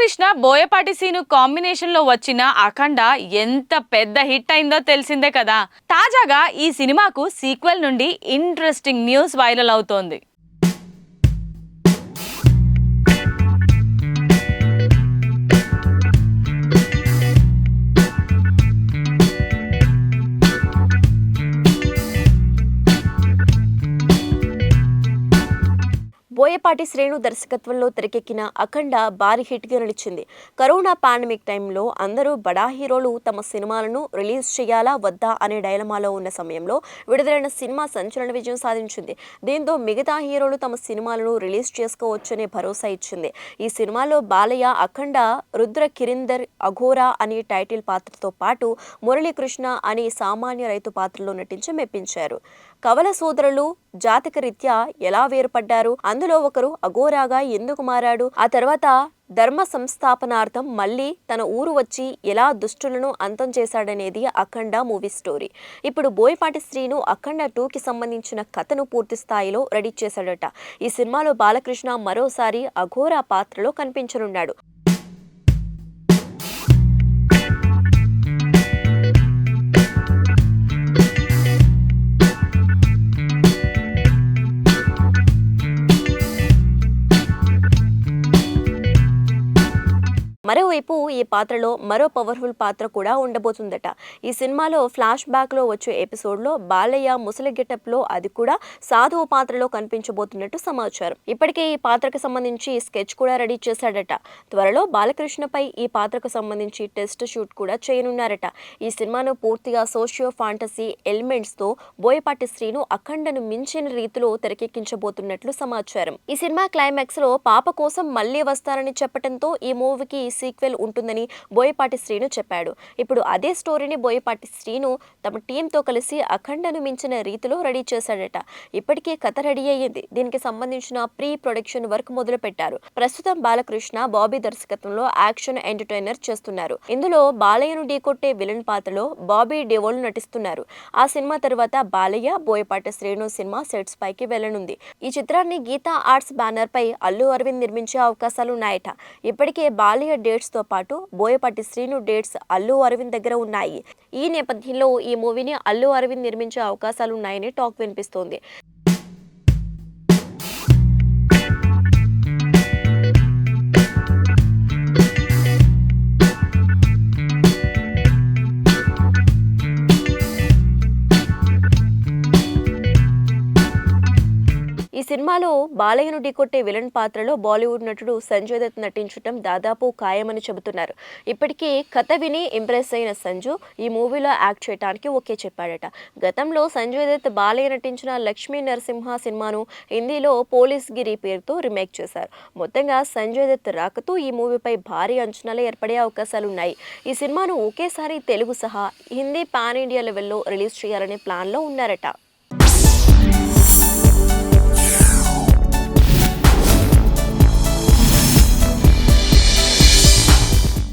Balakrishna Boyapati scene combination లో వచ్చిన అఖండ ఎంత పెద్ద హిట్ అయిందో తెలిసిందే కదా. తాజాగా ఈ సినిమాకు సీక్వెల్ నుండి ఇంట్రెస్టింగ్ న్యూస్ వైరల్ అవుతోంది. బోయపాటి శ్రేణు దర్శకత్వంలో తెరకెక్కిన అఖండ భారీ హిట్గా నిలిచింది. కరోనా పాండమిక్ టైంలో అందరూ బడా హీరోలు తమ సినిమాలను రిలీజ్ చేయాలా వద్దా అనే డైలమాలో ఉన్న సమయంలో విడుదలైన సినిమా సంచలన విజయం సాధించింది. దీంతో మిగతా హీరోలు తమ సినిమాలను రిలీజ్ చేసుకోవచ్చనే భరోసా ఇచ్చింది. ఈ సినిమాలో బాలయ్య అఖండ రుద్ర కిరిందర్ అఘోరా అనే టైటిల్ పాత్రతో పాటు మురళీకృష్ణ అనే సామాన్య రైతు పాత్రలో నటించి మెప్పించారు. కవల సోదరులు జాతక రీత్యా ఎలా వేరుపడ్డారు, అందులో ఒకరు అఘోరాగా ఎందుకు మారాడు, ఆ తర్వాత ధర్మ సంస్థాపనార్థం మళ్ళీ తన ఊరు వచ్చి ఎలా దుష్టులను అంతం చేశాడనేది అఖండ మూవీ స్టోరీ. ఇప్పుడు బోయపాటి శ్రీను అఖండ 2కి సంబంధించిన కథను పూర్తి స్థాయిలో రెడీ చేశాడట. ఈ సినిమాలో బాలకృష్ణ మరోసారి అఘోరా పాత్రలో కనిపించనున్నాడు. మరోవైపు ఈ పాత్రలో మరో పవర్ఫుల్ పాత్ర కూడా ఉండబోతుందట. ఈ సినిమాలో ఫ్లాష్ బ్యాక్ లో వచ్చే ఎపిసోడ్లో బాలయ్య ముసలి గెటప్లో, అది కూడా సాధువు పాత్రలో కనిపించబోతున్నట్టు సమాచారం. ఇప్పటికే ఈ పాత్రకు సంబంధించి స్కెచ్ కూడా రెడీ చేశాడట. త్వరలో బాలకృష్ణపై ఈ పాత్రకు సంబంధించి టెస్ట్ షూట్ కూడా చేయనున్నారట. ఈ సినిమాను పూర్తిగా సోషియో ఫాంటసీ ఎలిమెంట్స్ తో బోయపాటి శ్రీను అఖండను మించిన రీతిలో తెరకెక్కించబోతున్నట్లు సమాచారం. ఈ సినిమా క్లైమాక్స్ లో పాప కోసం మళ్లీ వస్తారని చెప్పడంతో ఈ మూవీకి సీక్వెల్ ఉంటుందని బోయపాటి శ్రీను చెప్పాడు. ఇప్పుడు అదే స్టోరీని బోయపాటి శ్రీను తమ టీంతో కలిసి అఖండను మించిన రీతిలో రెడీ చేశాడట. ఇప్పటికే కథ రెడీ అయ్యింది. దీనికి సంబంధించిన ప్రీ ప్రొడక్షన్ వర్క్ మొదలు పెట్టారు. ప్రస్తుతం బాలకృష్ణ బాబీ దర్శకత్వంలో యాక్షన్ ఎంటర్టైనర్ చేస్తున్నారు. ఇందులో బాలయ్యను ఢీకొట్టే విలన్ పాత్రలో బాబీ డియోల్ నటిస్తున్నారు. ఆ సినిమా తర్వాత బాలయ్య బోయపాటి శ్రీను సినిమా సెట్స్ పైకి వెళ్లనుంది. ఈ చిత్రాన్ని గీతా ఆర్ట్స్ బ్యానర్ పై అల్లు అరవింద్ నిర్మించే అవకాశాలున్నాయట. ఇప్పటికే బాలయ్య డేట్స్ తో పాటు బోయపాటి శ్రీను డేట్స్ అల్లు అరవింద్ దగ్గర ఉన్నాయి. ఈ నేపథ్యంలో ఈ మూవీని అల్లు అరవింద్ నిర్మించే అవకాశాలున్నాయని టాక్ వినిపిస్తోంది. ఈ సినిమాలో బాలయ్యను ఢీకొట్టే విలన్ పాత్రలో బాలీవుడ్ నటుడు సంజయ్ దత్ నటించడం దాదాపు ఖాయమని చెబుతున్నారు. ఇప్పటికీ కథ విని ఇంప్రెస్ అయిన సంజు ఈ మూవీలో యాక్ట్ చేయడానికి ఓకే చెప్పాడట. గతంలో సంజయ్ దత్ బాలయ్య నటించిన లక్ష్మీ నరసింహ సినిమాను హిందీలో పోలీస్ గిరి పేరుతో రీమేక్ చేశారు. మొత్తంగా సంజయ్ దత్ రాకతో ఈ మూవీపై భారీ అంచనాలు ఏర్పడే అవకాశాలున్నాయి. ఈ సినిమాను ఒకేసారి తెలుగు సహా హిందీ పాన్ ఇండియా లెవెల్లో రిలీజ్ చేయాలనే ప్లాన్లో ఉన్నారట.